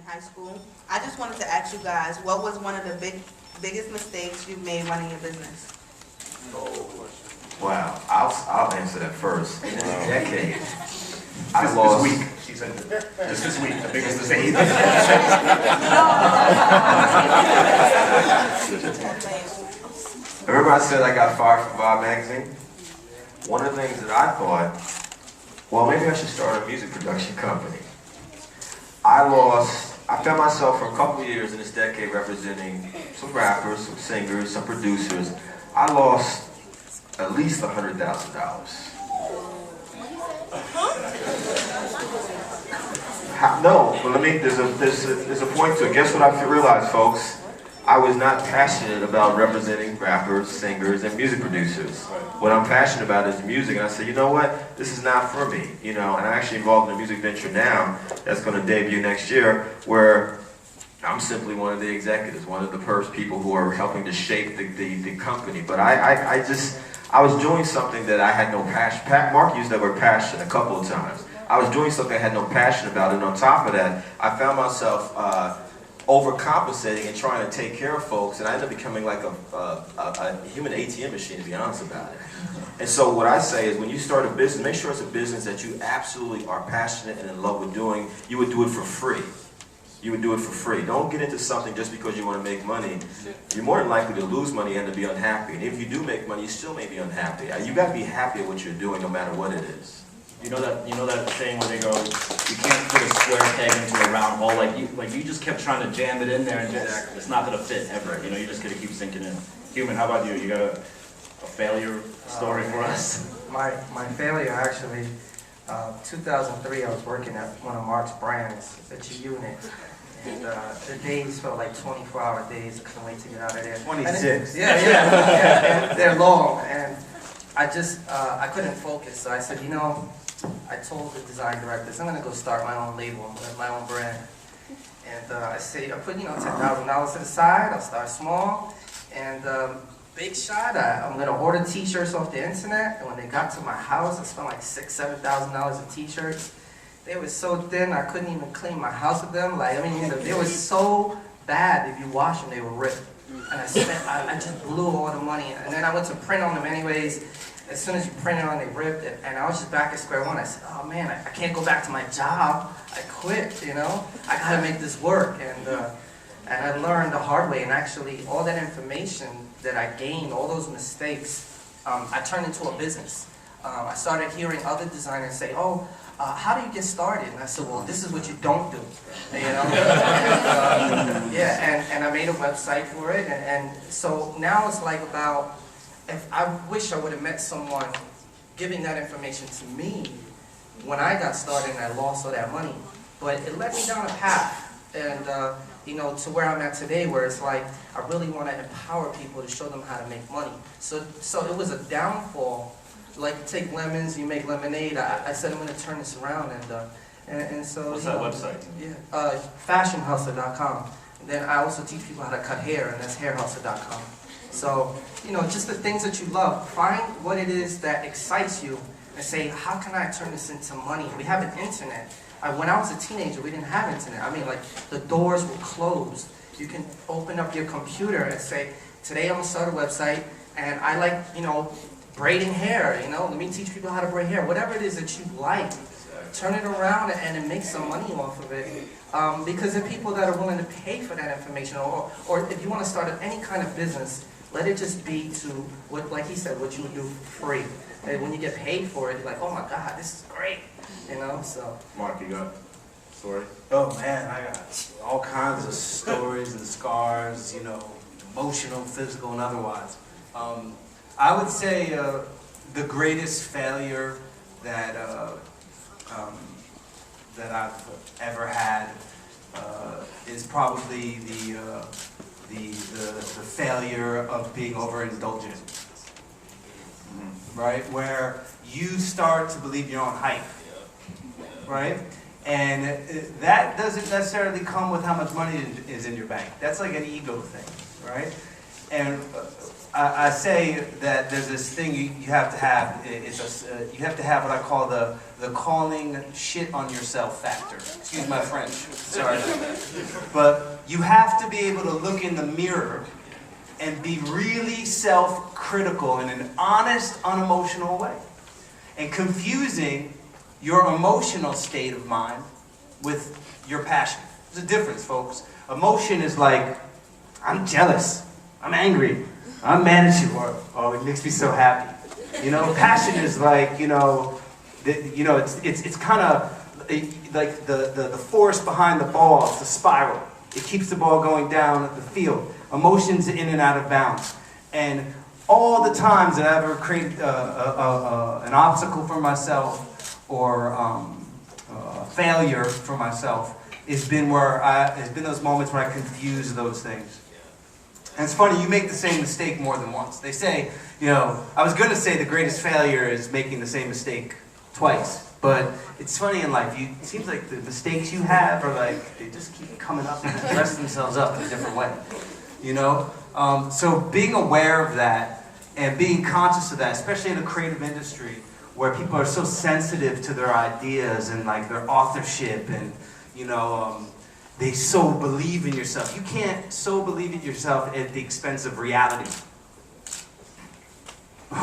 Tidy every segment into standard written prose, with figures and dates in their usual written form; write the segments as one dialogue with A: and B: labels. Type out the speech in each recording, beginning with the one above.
A: high school. I just wanted to ask you guys, what was one of the biggest mistakes you've made running your business?
B: Wow, I'll answer that first. In this decade, I
C: This
B: lost.
C: week, she said, just this week, the biggest mistake.
B: Remember I said I got fired from Vibe magazine? One of the things that I thought, well, maybe I should start a music production company. I found myself for a couple of years in this decade representing some rappers, some singers, some producers. I lost at least $100,000. No, but there's a point to it. Guess what I realized, folks? I was not passionate about representing rappers, singers, and music producers. What I'm passionate about is music, and I said, you know what? This is not for me, and I'm actually involved in a music venture now that's going to debut next year, where I'm simply one of the executives, one of the first people who are helping to shape the company. But I was doing something that I had no passion. Mark used that word passion a couple of times. I was doing something I had no passion about, and on top of that, I found myself overcompensating and trying to take care of folks, and I ended up becoming like a human ATM machine, to be honest about it. And so what I say is, when you start a business, make sure it's a business that you absolutely are passionate and in love with doing. You would do it for free. You would do it for free. Don't get into something just because you want to make money. You're more than likely to lose money and to be unhappy. And if you do make money, you still may be unhappy. You got to be happy at what you're doing, no matter what it is.
D: You know that saying where they go, you can't put a square peg into a round hole. Like you just kept trying to jam it in there, and it's not gonna fit ever. You're just gonna keep sinking in. Human, how about you? You got a failure story for us?
E: My failure actually, 2003. I was working at one of Mark's brands, the G-Unit. And the days felt like 24-hour days. I couldn't wait to get out of there.
C: 26.
E: Yeah. They're long, and I couldn't focus. So I said, I told the design directors, I'm going to go start my own label, my own brand. And I put, $10,000 to the side. I'll start small. And big shot, I'm going to order t-shirts off the internet. And when they got to my house, I spent like $6,000, $7,000 on t-shirts. They were so thin, I couldn't even clean my house with them. They were so bad. If you wash them, they were ripped. And I just blew all the money. And then I went to print on them anyways. As soon as you print it on, they ripped it. And I was just back at square one. I said, oh man, I can't go back to my job. I quit, I gotta make this work. And I learned the hard way. And actually, all that information that I gained, all those mistakes, I turned into a business. I started hearing other designers say, how do you get started? And I said, well, this is what you don't do, and I made a website for it, and so now it's like about, if I wish I would have met someone giving that information to me when I got started and I lost all that money, but it led me down a path, and to where I'm at today, where it's like, I really want to empower people to show them how to make money. So it was a downfall. Like, take lemons, you make lemonade. I said I'm going to turn this around, and so.
D: What's that website?
E: Yeah, fashionhustler.com. And then I also teach people how to cut hair, and that's hairhustler.com. So, just the things that you love. Find what it is that excites you, and say, how can I turn this into money? We have an internet. When I was a teenager, we didn't have internet. The doors were closed. You can open up your computer and say, today I'm going to start a website, and I like, braiding hair, let me teach people how to braid hair. Whatever it is that you like, turn it around and make some money off of it. Because there are people that are willing to pay for that information, or if you want to start any kind of business, let it just be to, what, like he said, what you would do for free. And when you get paid for it, you're like, oh my God, this is great, so.
D: Mark, you got a story?
C: Oh man, I got all kinds of stories and scars, emotional, physical, and otherwise. I would say the greatest failure that I've ever had is probably the failure of being overindulgent, right? Where you start to believe your own hype, right? And that doesn't necessarily come with how much money is in your bank. That's like an ego thing, right? And I say that there's this thing you have to have. You have to have what I call the calling shit on yourself factor. Excuse my French. Sorry. But you have to be able to look in the mirror and be really self-critical in an honest, unemotional way. And confusing your emotional state of mind with your passion. There's a difference, folks. Emotion is like, I'm jealous, I'm angry, I'm mad at you, or oh, it makes me so happy. You know, passion is like, it's kind of like the force behind the ball, it's a spiral. It keeps the ball going down the field. Emotions in and out of bounds. And all the times that I ever created an obstacle for myself or failure for myself, it's been those moments where I confuse those things. And it's funny, you make the same mistake more than once. They say, I was going to say the greatest failure is making the same mistake twice. But it's funny in life, it seems like the mistakes you have are like, they just keep coming up and dress themselves up in a different way. So being aware of that and being conscious of that, especially in the creative industry, where people are so sensitive to their ideas and like their authorship and, they so believe in yourself. You can't so believe in yourself at the expense of reality.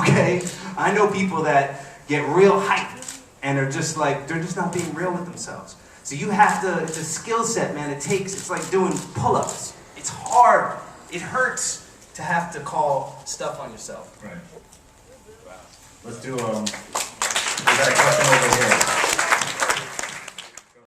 C: Okay? I know people that get real hyped and are just like, they're just not being real with themselves. So you have to, it's a skill set, man. It's like doing pull-ups. It's hard. It hurts to have to call stuff on yourself.
D: Right. Wow. Let's do, we got a question over here.